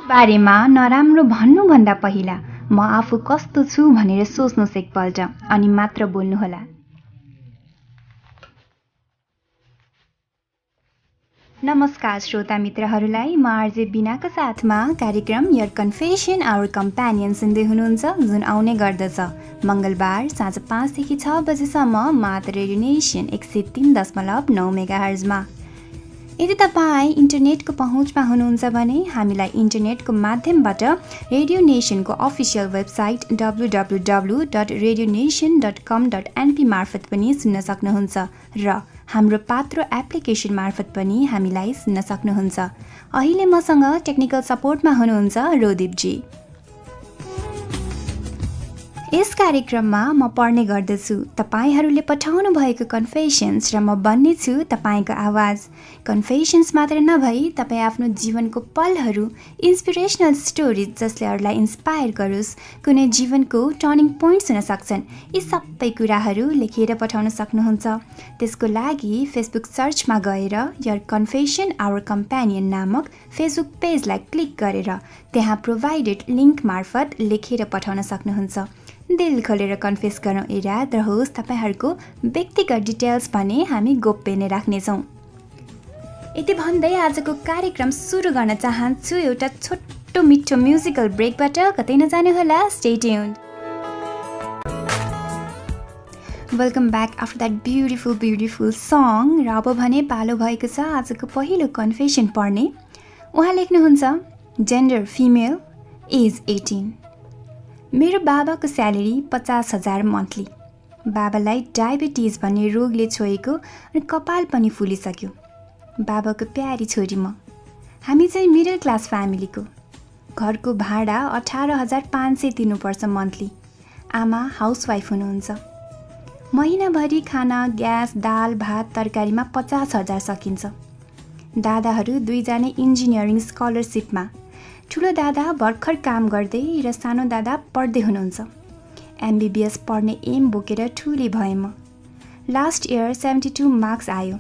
बारेमा नराम्रो भन्नुभन्दा पहिला म आफू कस्तो छु भनेर सोच्नुहोस् एकपल्ट अनि मात्र बोल्नुहोला। नमस्कार श्रोता मित्रहरूलाई, म आरजे बिनाका साथमा कार्यक्रम योर कन्फेसन आवर कम्पेनियन सुन्दै हुनुहुन्छ, जुन आउने गर्दछ मङ्गलबार साँझ 5 देखि 6 बजेसम्म मात्र रेडियोनेसन 103.9 मेगाहर्जमा। यदि तपाईँ इन्टरनेटको पहुँचमा हुनुहुन्छ भने हामीलाई इन्टरनेटको माध्यमबाट रेडियोनेसनको अफिसियल वेबसाइट www.radionation.com.np मार्फत पनि सुन्न सक्नुहुन्छ र हाम्रो पात्रो एप्लिकेसन मार्फत पनि हामीलाई सुन्न सक्नुहुन्छ। अहिले मसँग टेक्निकल सपोर्टमा हुनुहुन्छ रोदीपजी। यस कार्यक्रममा म पढ्ने गर्दछु तपाईहरूले पठाउनु भएको कन्फेसन्स र म बन्ने छु तपाईँको आवाज। कन्फेसन्स मात्र नभई तपाईँ आफ्नो जीवनको पलहरू, इन्सपिरेसनल स्टोरिज जसले अरूलाई इन्सपायर गरोस्, कुनै जीवनको टर्निङ पोइन्ट्स हुन सक्छन्, यी सबै कुराहरू लेखेर पठाउन सक्नुहुन्छ। त्यसको लागि फेसबुक सर्चमा गएर योर कन्फेसन आवर कम्पेनियन नामक फेसबुक पेजलाई क्लिक गरेर त्यहाँ प्रोभाइडेड लिङ्क मार्फत लेखेर पठाउन सक्नुहुन्छ। दिल खोलेर कन्फेस गरौँ, इराद रहोस् तपाईँहरूको व्यक्तिगत डिटेल्स भने हामी गोप्य नै राख्नेछौँ। यति भन्दै आजको कार्यक्रम सुरु गर्न चाहन्छु एउटा छोटो मिठो म्युजिकल ब्रेकबाट। कतै नजानुहोला, stay tuned. Welcome back after that beautiful song. र अब भने पालो भएको छ आजको पहिलो कन्फेसन पढ्ने। उहाँ लेख्नुहुन्छ, जेन्डर फिमेल, एज 18। मेरो बाबाको स्यालेरी 50,000 मन्थली। बाबालाई डायबिटिज भन्ने रोगले छोएको अनि कपाल पनि फुलिसक्यो। बाबाको प्यारी छोरी म। हामी चाहिँ मिडल क्लास फ्यामिलीको। घरको भाडा 18,500 तिर्नुपर्छ मन्थली। आमा हाउसवाइफ हुनुहुन्छ। महिनाभरि खाना, ग्यास, दाल, भात, तरकारीमा 50,000 सकिन्छ। दादाहरू दुईजना इन्जिनियरिङ स्कलरसिपमा। ठुलो दादा भर्खर काम गर्दै र सानो दादा पढ्दै हुनुहुन्छ। MBBS पढ्ने एम बोकेर ठुली भएँ म। लास्ट इयर 72 मार्क्स आयो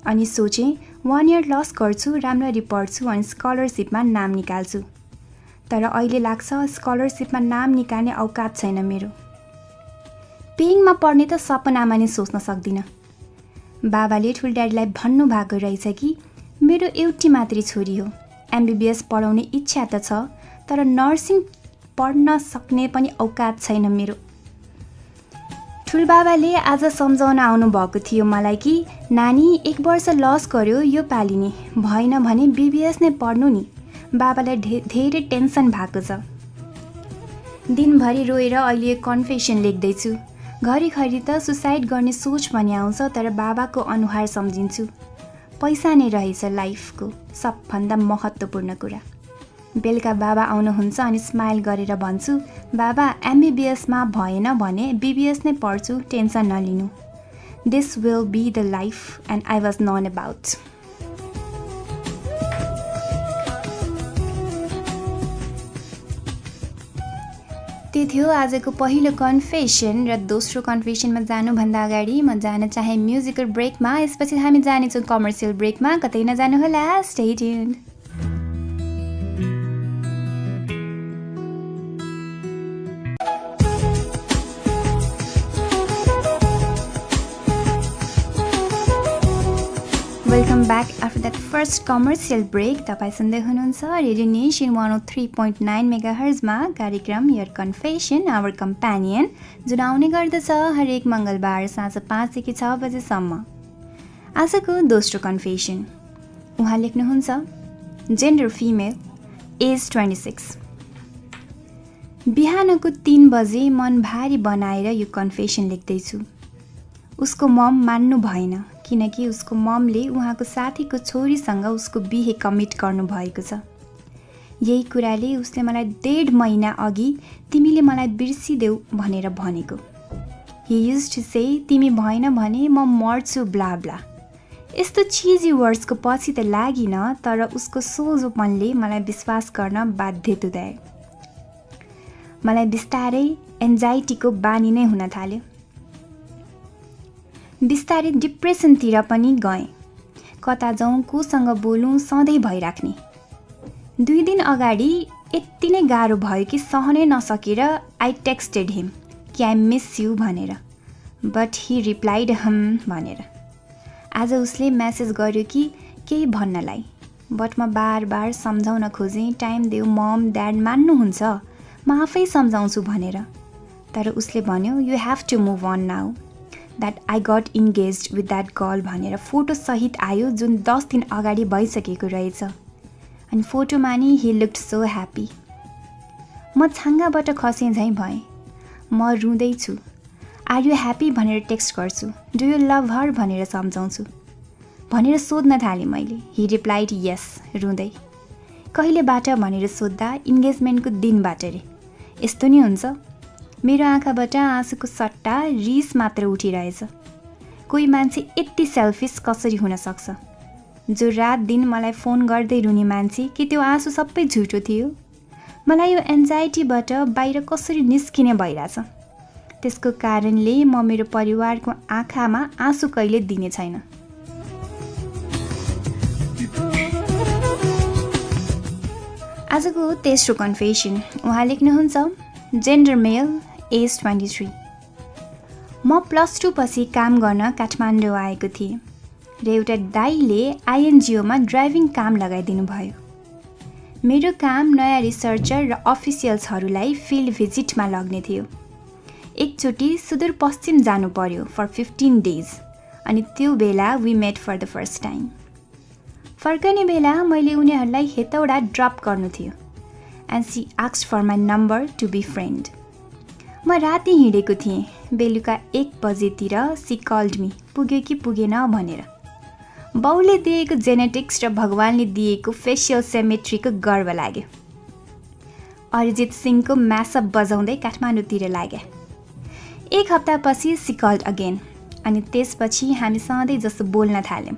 अनि सोचेँ 1 इयर लस गर्छु, राम्ररी पढ्छु अनि स्कलरसिपमा नाम निकाल्छु। तर अहिले लाग्छ स्कलरसिपमा नाम निकाल्ने औकात छैन मेरो। पेइङमा पढ्ने त सपनामा नै सोच्न सक्दिनँ। बाबाले ठुल्ड्याडीलाई भन्नुभएको रहेछ कि मेरो एउटी मात्रै छोरी हो, MBBS पढाउने इच्छा त छ, तर नर्सिङ पढ्न सक्ने पनि औकात छैन मेरो। ठुलबाबाले आज सम्झाउन आउनुभएको थियो मलाई कि नानी 1 वर्ष लस गर्यो यो पालि नि, भएन भने BBS नै पढ्नु नि। बाबालाई धेरै टेन्सन भएको छ। दिनभरि रोएर अहिले कन्फेसन लेख्दैछु। घरिघरि त सुसाइड गर्ने सोच पनि आउँछ, तर बाबाको अनुहार सम्झिन्छु। पैसा नै रहेछ लाइफको सबभन्दा महत्त्वपूर्ण कुरा। बेलुका बाबा आउनुहुन्छ अनि स्माइल गरेर भन्छु, बाबा MBBSमा भएन भने BBS नै पढ्छु, टेन्सन नलिनु। This will be the life and I was known about. त्यो थियो आजको पहिलो कन्फेसन। र दोस्रो कन्फेसनमा जानुभन्दा अगाडि म जान चाहे म्युजिकल ब्रेकमा। यसपछि हामी जानेछौँ कमर्सियल ब्रेकमा। कतै नजानुहोला, stay tuned. Welcome back after that first commercial break. तपाईँ सुन्दै हुनुहुन्छ रेडियोनेसन 103.9 मेगाहर्जमा कार्यक्रम योर कन्फेसन आवर कम्पेनियन, जुन आउने गर्दछ हरेक मङ्गलबार साँझ 5 देखि 6 बजेसम्म। आजको दोस्रो कन्फेसन। उहाँ लेख्नुहुन्छ, जेन्डर फिमेल, एज 26। बिहानको 3 बजे मन भारी बनाएर यो कन्फेसन लेख्दैछु। उसको मम मान्नु भएन किनकि उसको ममले उहाँको साथीको छोरीसँग उसको बिहे कमिट गर्नुभएको छ। यही कुराले उसले मलाई 1.5 महिना अघि तिमीले मलाई बिर्सिदेऊ भनेर भनेको। ही युज्ड टु से तिमी भएन भने म मर्छु ब्ला ब्ला। यस्तो चिजी वर्ड्सको पछि त लागिन, तर उसको सोझोपनले मलाई विश्वास गर्न बाध्य तुल्याए। मलाई बिस्तारै एन्जाइटीको बानी नै हुन थाल्यो। बिस्तारै डिप्रेसनतिर पनि गएँ। कता जाउँ, कोसँग बोलौँ सधैँ भइराख्ने। 2 दिन अगाडि यति नै गाह्रो भयो कि सहनै नसकेर आई टेक्स्टेड हिम कि आई मिस यु भनेर, बट ही रिप्लाइड भनेर। आज उसले मेसेज गर्यो कि केही भन्नलाई, बट म बार बार सम्झाउन खोजेँ टाइम देऊ मम ड्याड मान्नुहुन्छ, म आफै सम्झाउँछु भनेर। तर उसले भन्यो you have to move on now, that I got engaged with that girl भनेर फोटो सहित आयो जुन 10 दिन अगाडि भइसकेको रहेछ। अनि फोटोमा नि ही लुक्ड सो ह्याप्पी। म छाङ्गाबाट खसेँ झैँ भएँ। म रुँदैछु। आर यु ह्याप्पी भनेर टेक्स्ट गर्छु, डु यु लभ हर भनेर सम्झाउँछु भनेर सोध्न थालेँ मैले। ही रिप्लाइड यस रुँदै। कहिलेबाट भनेर सोद्धा इन्गेजमेन्टको दिनबाट रे। यस्तो नि हुन्छ, मेरो आँखाबाट आँसुको सट्टा रिस मात्र उठिरहेछ। कोही मान्छे यति सेल्फिस कसरी हुन सक्छ? जो रात दिन मलाई फोन गर्दै रुने मान्छे, कि त्यो आँसु सबै झुटो थियो? मलाई यो एन्जाइटीबाट बाहिर कसरी निस्किने भइरहेछ। त्यसको कारणले म मेरो परिवारको आँखामा आँसु कहिले दिने छैन। आजको तेस्रो कन्फेसन उहाँ लेख्नुहुन्छ, जेन्डर मेल, एज 23। म +2 पछि काम गर्न काठमाडौँ आएको थिएँ र एउटा दाइले आइएनजिओमा ड्राइभिङ काम लगाइदिनु भयो। मेरो काम नयाँ रिसर्चर र अफिसियल्सहरूलाई फिल्ड भिजिटमा लग्ने थियो। एकचोटि सुदूरपश्चिम जानु पर्यो फर 15 डेज, अनि त्यो बेला we met for the first time. फर्कने बेला मैले उनीहरूलाई हेतौडा ड्रप गर्नु थियो and she asked for my number to be friend. म राति हिँडेको थिएँ। बेलुका 1 बजेतिर सी कल्ड मी, पुग्यो कि पुगेन भनेर। बाउले दिएको जेनेटिक्स र भगवानले दिएको फेसियल सेमेट्रीको गर्व लाग्यो। अरिजित सिंहको म्यासअप बजाउँदै काठमाडौँतिर लाग्यो। 1 हप्तापछि सी कल्ड अगेन, अनि त्यसपछि हामी सधैँ जस्तो बोल्न थाल्यौँ।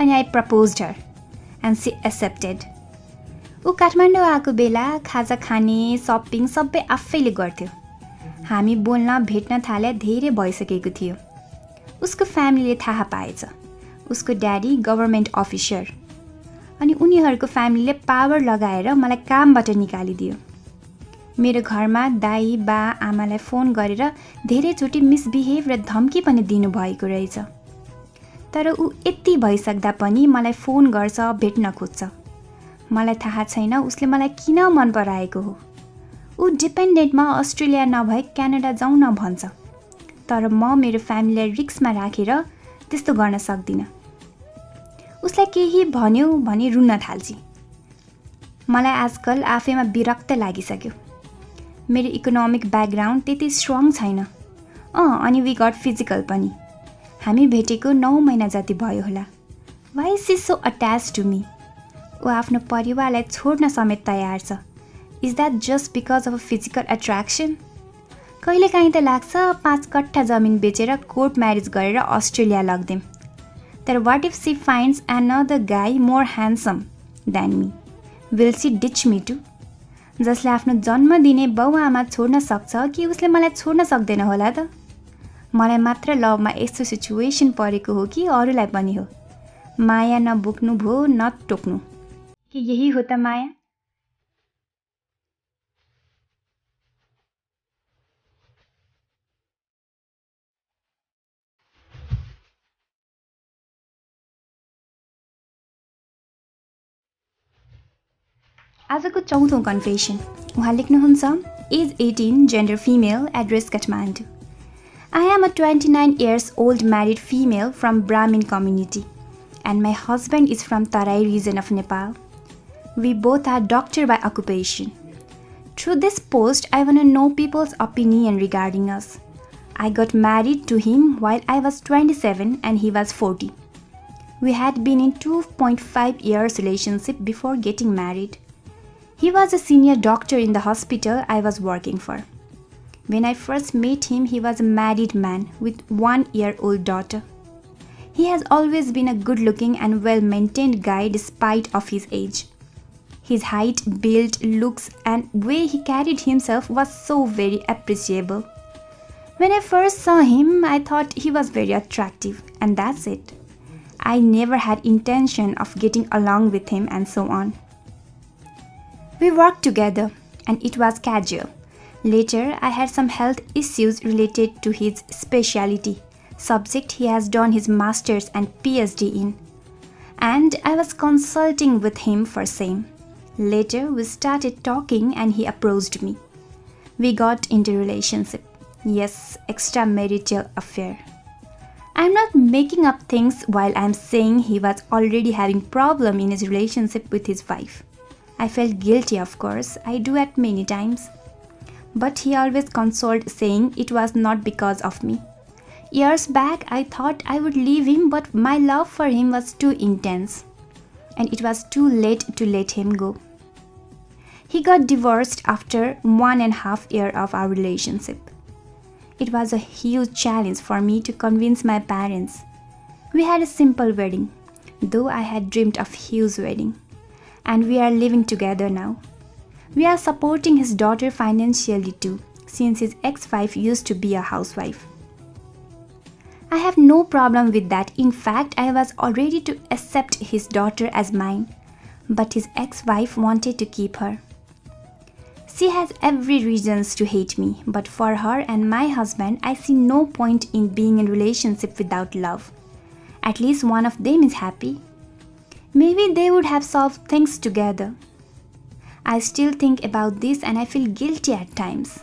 अनि I proposed her and she accepted. ऊ काठमाडौँ आएको बेला खाजा खाने सपिङ सबै आफैले गर्थ्यो। हामी बोल्न भेट्न थाले धेरै भइसकेको थियो। उसको फ्यामिलीले थाहा पाएछ। उसको ड्याडी गभर्मेन्ट अफिसर, अनि उनीहरूको फ्यामिलीले पावर लगाएर मलाई कामबाट निकालिदियो। मेरो घरमा दाई बा आमालाई फोन गरेर धेरैचोटि मिसबिहेभ र धम्की पनि दिनुभएको रहेछ। तर ऊ यति भइसक्दा पनि मलाई फोन गर्छ, भेट्न खोज्छ। मलाई थाहा छैन उसले मलाई किन मन पराएको हो। ऊ डिपेन्डेन्टमा अस्ट्रेलिया नभए क्यानाडा जाउँ न भन्छ। तर म मेरो फ्यामिलीलाई रिस्कमा राखेर त्यस्तो गर्न सक्दिनँ। उसलाई केही भन्यो भने रुन्न थाल्छ। मलाई आजकल आफैमा विरक्त लागिसक्यो। मेरो इकोनोमिक ब्याकग्राउन्ड त्यति स्ट्रङ छैन। अनि वी गट फिजिकल पनि। हामी भेटेको 9 महिना जति भयो होला। Why is she so attach to me? ऊ आफ्नो परिवारलाई छोड्न समेत तयार छ। Is that just because of a physical attraction? कहिलेकाहीँ त लाग्छ 5 कट्ठा जमिन बेचेर कोर्ट म्यारेज गरेर अस्ट्रेलिया लगिदिउँ। तर what if she finds another guy more handsome than me? Will she ditch me too? जसले आफ्नो जन्म दिने बाउ आमा छोड्न सक्छ कि उसले मलाई छोड्न सक्दैन होला त? मलाई मात्र लभमा यस्तो सिचुएसन परेको हो कि अरूलाई पनि हो? माया नबोक्नु भो न टोक्नु, कि यही हो त माया? आजको चौथो कन्फेसन उहाँ लेख्नुहुन्छ, age 18, gender female, address Kathmandu. I am a 29 years old married female from Brahmin community, and my husband is from Tarai region of Nepal. We both are doctor by occupation. Through this post, I want to know people's opinion regarding us. I got married to him while I was 27 and he was 40. We had been in 2.5 years relationship before getting married. He was a senior doctor in the hospital I was working for. When I first met him, he was a married man with 1-year-old daughter. He has always been a good-looking and well-maintained guy despite of his age. His height, build, looks and way he carried himself was so very appreciable. When I first saw him, I thought he was very attractive, and that's it. I never had intention of getting along with him and so on. We worked together and it was casual. Later, I had some health issues related to his specialty, subject he has done his master's and PhD in, and I was consulting with him for same. Later, we started talking and he approached me. We got into relationship. Yes, extramarital affair. I'm not making up things while I'm saying he was already having problem in his relationship with his wife. I felt guilty, of course, I do at many times. But he always consoled saying it was not because of me. Years back I thought I would leave him, but my love for him was too intense. And it was too late to let him go. He got divorced after 1.5 years of our relationship. It was a huge challenge for me to convince my parents. We had a simple wedding, though I had dreamed of huge wedding. And we are living together now. We are supporting his daughter financially too, since his ex-wife used to be a housewife. I have no problem with that. In fact, I was all ready to accept his daughter as mine, but his ex-wife wanted to keep her. She has every reasons to hate me, but for her and my husband, I see no point in being in a relationship without love. At least one of them is happy. Maybe they would have solved things together. I still think about this and I feel guilty at times.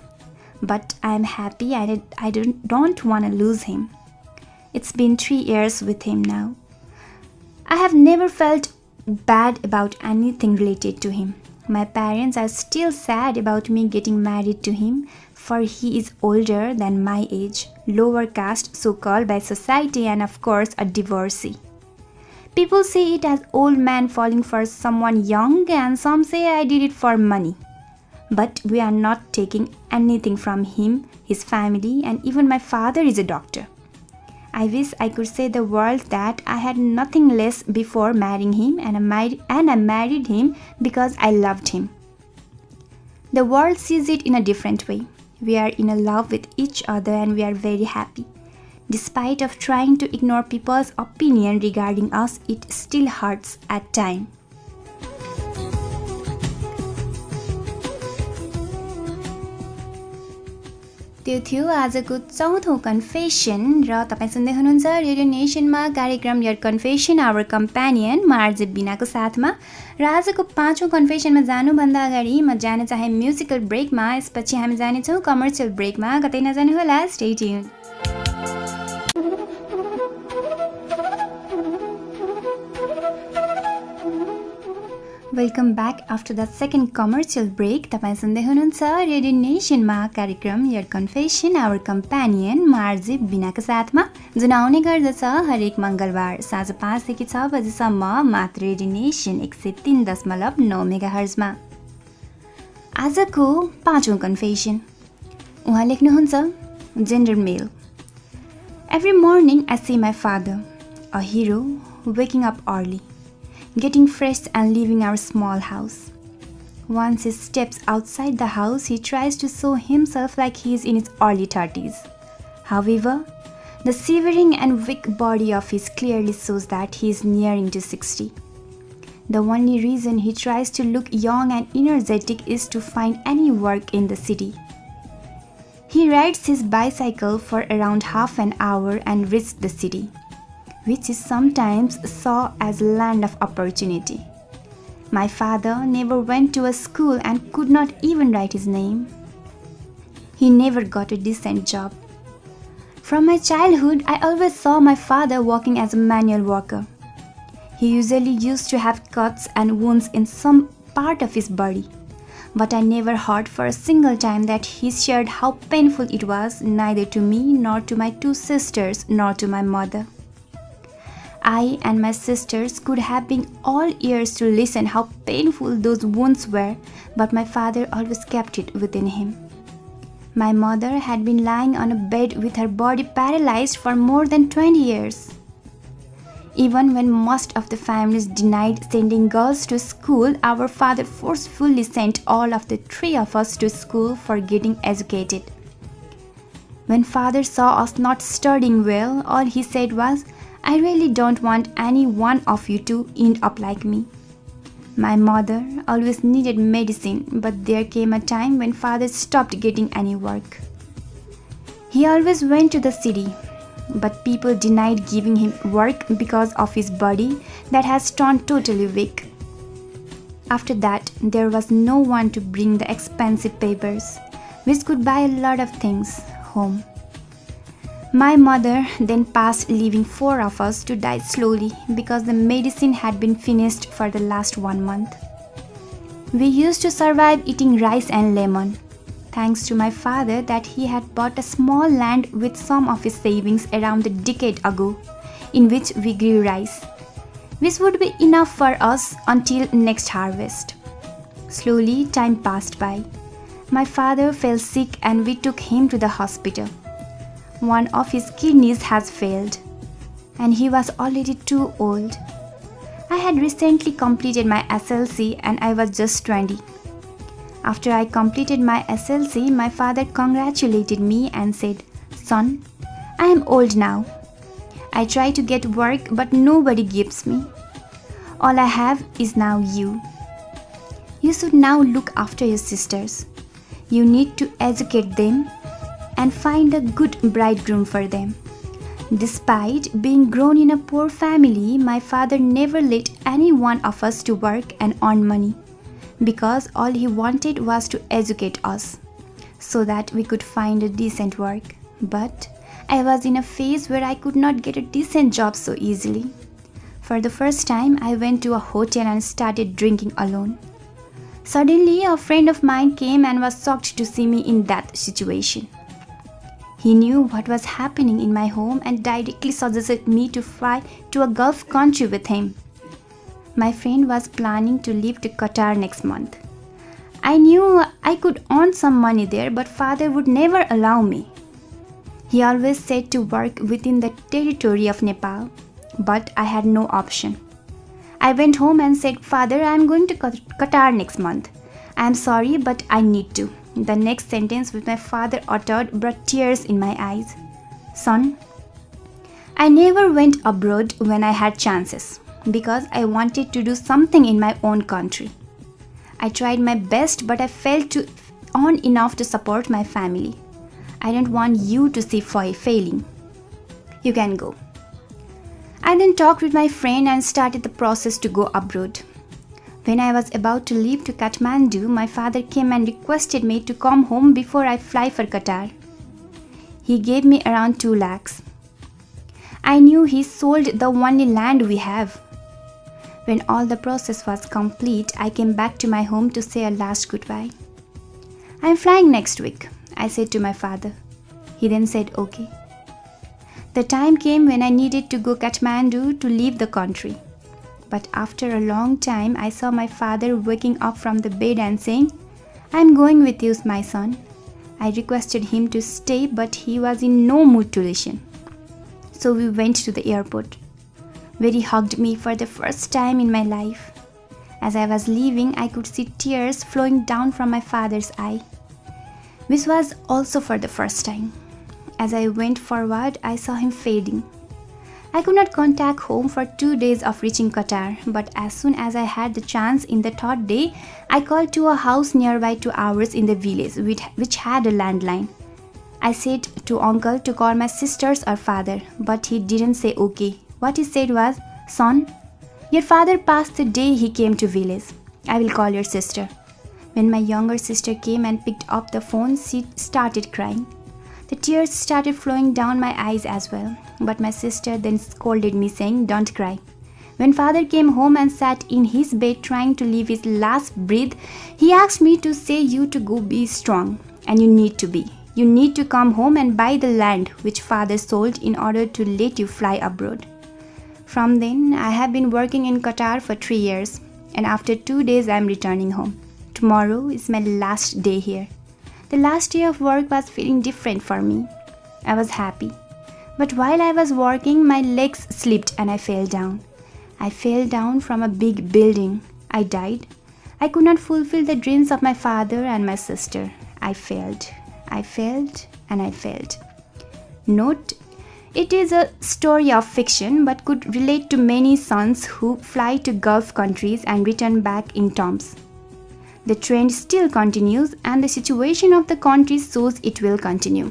But I am happy and I don't want to lose him. It's been 3 years with him now. I have never felt bad about anything related to him. My parents are still sad about me getting married to him, for he is older than my age, lower caste so-called by society, and of course a divorcee. People say it as old man falling for someone young, and some say I did it for money. But we are not taking anything from him, his family, and even my father is a doctor. I wish I could say the world that I had nothing less before marrying him, and I married him because I loved him. The world sees it in a different way. We are in love with each other and we are very happy. Despite of trying to ignore people's opinion regarding us, it still hurts at times. त्यो थियो आजको चौथो confession र तपाईं सुन्दै हुनुहुन्छ radio नेसनमा कार्यक्रम your confession our कम्प्यानियन म आरजे बिनाको साथमा र आजको पाँचौं कन्फेसनमा जानुभन्दा अगाडि म जान चाहे म्युजिकल ब्रेकमा यसपछि हामी जानेछौँ कमर्सियल ब्रेकमा कतै नजानु होला stay tune welcome back after the second commercial break तपाईं सुन्दै हुनुहुन्छ रेडियो नेसनमा कार्यक्रम योर कन्फेसन आवर कम्प्यानियन म आरजे बिनाको साथमा जुन आउने गर्दछ हरेक मङ्गलबार साँझ 5 देखि 6 बजेसम्म मात्र रेडियो नेसन 103.9 मेगाहर्जमा। आजको पाँचौं कन्फेसन उहाँ लेख्नुहुन्छ gender male. Every morning I see my father a hero waking up early, getting fresh and leaving our small house. Once he steps outside the house, he tries to show himself like he is in his early 30s. However, the shivering and weak body of his clearly shows that he is nearing to 60. The only reason he tries to look young and energetic is to find any work in the city. He rides his bicycle for around half an hour and reaches the city, which is sometimes saw as land of opportunity. My father never went to a school and could not even write his name. He never got a decent job. From my childhood, I always saw my father working as a manual worker. He usually used to have cuts and wounds in some part of his body, but I never heard for a single time that he shared how painful it was, neither to me nor to my 2 sisters nor to my mother. I and my sisters could have been all ears to listen how painful those wounds were, but my father always kept it within him. My mother had been lying on a bed with her body paralyzed for more than 20 years. Even when most of the families denied sending girls to school, our father forcefully sent all of the 3 of us to school for getting educated. When father saw us not studying well, all he said was, I really don't want any one of you to end up like me. My mother always needed medicine, but there came a time when father stopped getting any work. He always went to the city, but people denied giving him work because of his body that has turned totally weak. After that, there was no one to bring the expensive papers, which could buy a lot of things, home. My mother then passed, leaving 4 of us to die slowly because the medicine had been finished for the last 1 month. We used to survive eating rice and lemon, thanks to my father that he had bought a small land with some of his savings around a decade ago, in which we grew rice, which would be enough for us until next harvest. Slowly, time passed by. My father fell sick and we took him to the hospital. One of his kidneys has failed, and he was already too old. I had recently completed my SLC and I was just 20. After I completed my SLC, my father congratulated me and said, "Son, I am old now. I try to get work but nobody gives me. All I have is now you. You should now look after your sisters. You need to educate them and find a good bridegroom for them." Despite being grown in a poor family, my father never let any one of us to work and earn money, because all he wanted was to educate us so that we could find a decent work. But I was in a phase where I could not get a decent job so easily. For the first time, I went to a hotel and started drinking alone. Suddenly, a friend of mine came and was shocked to see me in that situation. He knew what was happening in my home and directly suggested me to fly to a Gulf country with him. My friend was planning to leave to Qatar next month. I knew I could earn some money there, but father would never allow me. He always said to work within the territory of Nepal, but I had no option. I went home and said, "Father, I am going to Qatar next month. I am sorry, but I need to." The next sentence which my father uttered brought tears in my eyes. "Son, I never went abroad when I had chances because I wanted to do something in my own country. I tried my best, but I failed to earn enough to support my family. I don't want you to see failing. You can go." I then talked with my friend and started the process to go abroad. When I was about to leave to Kathmandu, my father came and requested me to come home before I fly for Qatar. He gave me around 2 lakhs. I knew he sold the only land we have. When all the process was complete, I came back to my home to say a last goodbye. "I am flying next week," I said to my father. He then said, "Okay." The time came when I needed to go Kathmandu to leave the country. But after a long time, I saw my father waking up from the bed and saying, "I am going with you, my son." I requested him to stay, but he was in no mood to listen. So we went to the airport, where he hugged me for the first time in my life. As I was leaving, I could see tears flowing down from my father's eye, which was also for the first time. As I went forward, I saw him fading. I could not contact home for 2 days of reaching Qatar, but as soon as I had the chance in the 3rd day, I called to a house nearby to ours in the village, which had a landline. I said to uncle to call my sisters or father, but he didn't say okay. What he said was, "Son, your father passed the day he came to village. I will call your sister." When my younger sister came and picked up the phone, she started crying. The tears started flowing down my eyes as well, but my sister then scolded me saying, "Don't cry." When father came home and sat in his bed trying to leave his last breath, he asked me to say, "You to go be strong, and you need to be. You need to come home and buy the land which father sold in order to let you fly abroad." From then, I have been working in Qatar for 3 years, and after 2 days I am returning home. Tomorrow is my last day here. The last day of work was feeling different for me. I was happy. But while I was working, my legs slipped and I fell down. I fell down from a big building. I died. I could not fulfill the dreams of my father and my sister. I failed. I failed and I failed. Note, It is a story of fiction but could relate to many sons who fly to Gulf countries and return back in terms. The trend still continues and the situation of the country shows it will continue.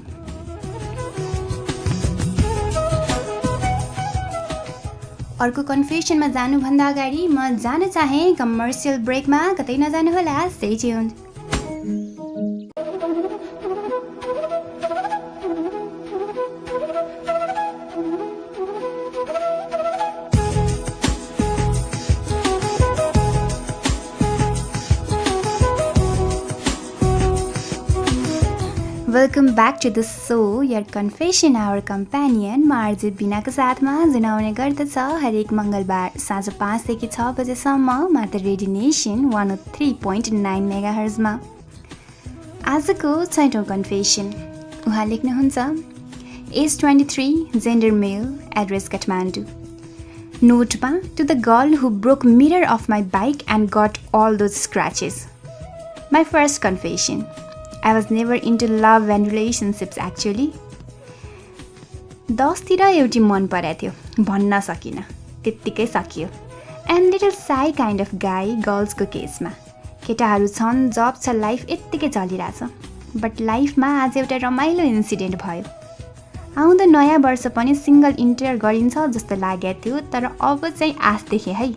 अर्को कन्फेसनमा जानुभन्दा अगाडि म जान चाहे commercial ब्रेकमा, कतै नजानुहोला, stay tuned. Welcome back to the show, your confession hour companion. म आरजे बिनाको साथमा जुन आउने गर्दछ हरेक मङ्गलबार साँझ 5 देखि 6 बजेसम्म मात्र रेडियोनेसन 103.9 मेगाहर्जमा। आजको 6औं कन्फेसन, उहाँ लेख्नुहुन्छ, age 23, gender male, address Kathmandu. नोटमा, to the girl who broke mirror of my bike and got all those scratches. My first confession, I was never into love and relationships actually. 10 तिर एउटी मन परेको थियो, भन्न सकिनँ, त्यत्तिकै सकियो। And little shy kind of guy गर्ल्सको केसमा। केटाहरू छन्, जब छ, लाइफ यत्तिकै चलिरहेछ। बट लाइफमा आज एउटा रमाइलो इन्सिडेन्ट भयो। आउँदो नयाँ वर्ष पनि सिङ्गल इन्टर गरिन्छ जस्तो लागेको थियो, तर अब चाहिँ आश देखेँ है।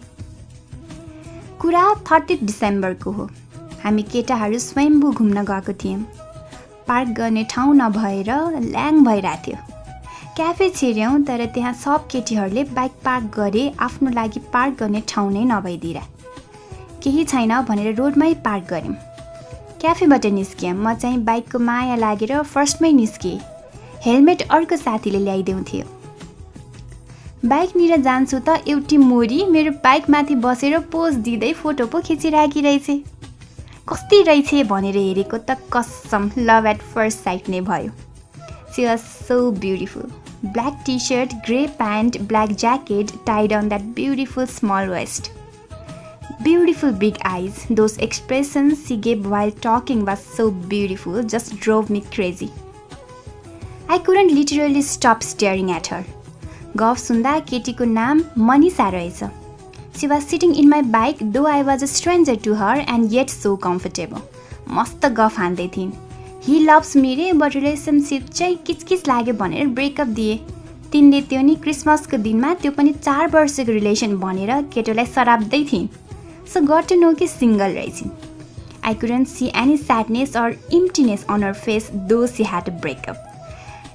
कुरा 30 डिसेम्बरको हो। हामी केटाहरू स्वयम्भू घुम्न गएको थियौँ। पार्क गर्ने ठाउँ नभएर ल्याङ भइरहेको थियो। क्याफे छिर्यौँ, तर त्यहाँ सब केटीहरूले बाइक पार्क गरे, आफ्नो लागि पार्क गर्ने ठाउँ नै नभइदिएर। केही छैन भनेर रोडमै पार्क गऱ्यौँ। क्याफेबाट निस्कियौँ। म चाहिँ बाइकको माया लागेर फर्स्टमै निस्किएँ। हेलमेट अर्को साथीले ल्याइदेउँथ्यो। बाइकनिर जान्छु त एउटी मोरी मेरो बाइकमाथि बसेर पोज दिँदै फोटो पो खिचिराखी रहेछ। कस्ती रहेछ भनेर हेरेको त कसम लभ एट फर्स्ट साइट नै भयो। She was so beautiful. Black T shirt, grey pant, black jacket, tied on that beautiful small waist. Beautiful big eyes, those expressions she gave while talking was so beautiful, just drove me crazy. I couldn't literally stop staring at her. गफ सुन्दा केटीको नाम मनिषा रहेछ। She was sitting in my bike, though I was a stranger to her and yet so comfortable. मस्त गफ हान्दै थिइन्। He loves me रे, but relationship चाहिँ किचकिच लाग्यो भनेर ब्रेकअप दिए। तिनले त्यो नि क्रिसमसको दिनमा, त्यो पनि 4 वर्षको रिलेसन भनेर केटोलाई सराप्दै थिइन्। So got to know कि single रहेछिन्। I couldn't see any sadness or emptiness on her face, though she had a breakup.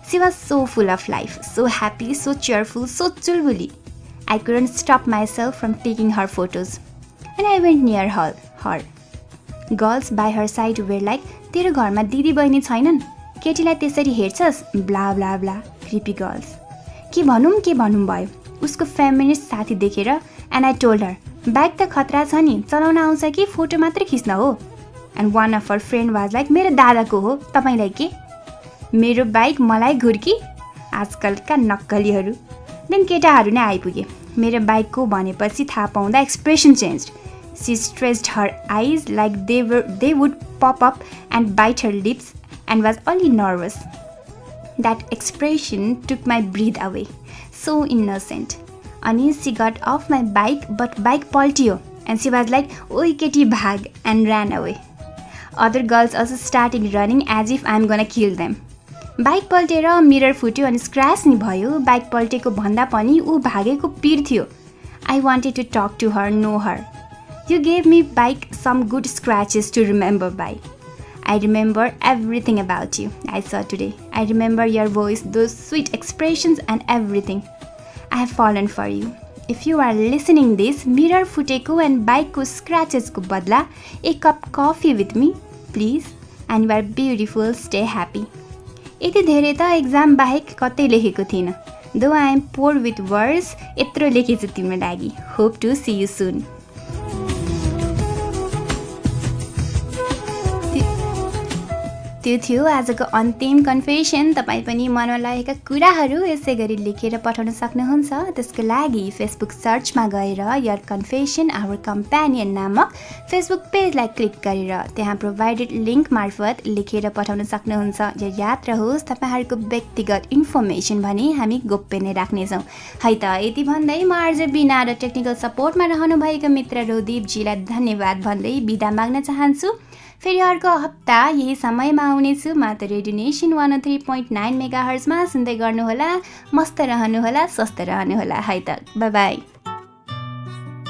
She was so full of life, so happy, so cheerful, so chulbuli. I couldn't stop myself from taking her photos. And I went near her. Girls by her side were like, तेरो घरमा दिदी बहिनी छैनन्? केटीलाई त्यसरी हेर्छस्? Blah blah blah, creepy girls. के भनौँ भयो। उसको फेमिनिस्ट साथी देखेर, and I told her, bike त खतरा छ नि, चलाउन आउँछ कि फोटो मात्रै खिच्न हो? And one of her friend was like, मेरो दादाको हो, तपाईलाई के? मेरो बाइक मलाई घुर्की? आजकलका नक्कलीहरू। देन केटाहरू नै आइपुगे। मेरो बाइकको भनेपछि थाहा पाउँदा expression changed. She stretched her eyes like they would pop up and bite her lips and was only nervous. That expression took my breath away. So innocent. Ani she got off my bike, but bike paltiyo and she was like, "Oi keti bhag," and ran away. Other girls also started running as if I'm gonna kill them. Bike पल्टेर mirror फुट्यो अनि scratch नि भयो। Bike पल्टेको भन्दा पनि ऊ भागेको पिर थियो। I wanted to talk to her, know her. You gave me bike some good scratches to remember by. I remember everything about you I saw today. I remember your voice, those sweet expressions and everything. I have fallen for you. If you are listening this, mirror फुटेको and bike को scratches को बदला, a cup coffee with me, please. And you are beautiful, stay happy. यति धेरै त exam बाहेक कतै लेखेको थिइनँ। Though I am poor with words, यत्रो लेखेछु तिम्रो लागि। Hope to see you soon. त्यो थियो आजको अन्तिम कन्फेसन। तपाईँ पनि मनमा लागेका कुराहरू यसै गरी लेखेर पठाउन सक्नुहुन्छ। त्यसको लागि फेसबुक सर्चमा गएर योर कन्फेसन आवर कम्पेनियन नामक फेसबुक पेजलाई क्लिक गरेर त्यहाँ प्रोभाइडेड लिङ्क मार्फत लेखेर पठाउन सक्नुहुन्छ। यो याद रहोस्, तपाईँहरूको व्यक्तिगत इन्फर्मेसन भने हामी गोप्य नै राख्नेछौँ है त। यति भन्दै म आरजे बिना र टेक्निकल सपोर्टमा रहनुभएका मित्र रोदीपजीलाई धन्यवाद भन्दै बिदा माग्न चाहन्छु। फेरि अर्को हप्ता यही समयमा आउनेछु। म त रेडियोनेसन 103.9 मेगाहर्जमा सुन्दै गर्नुहोला। मस्त रहनुहोला, स्वस्थ रहनुहोला है त। By by.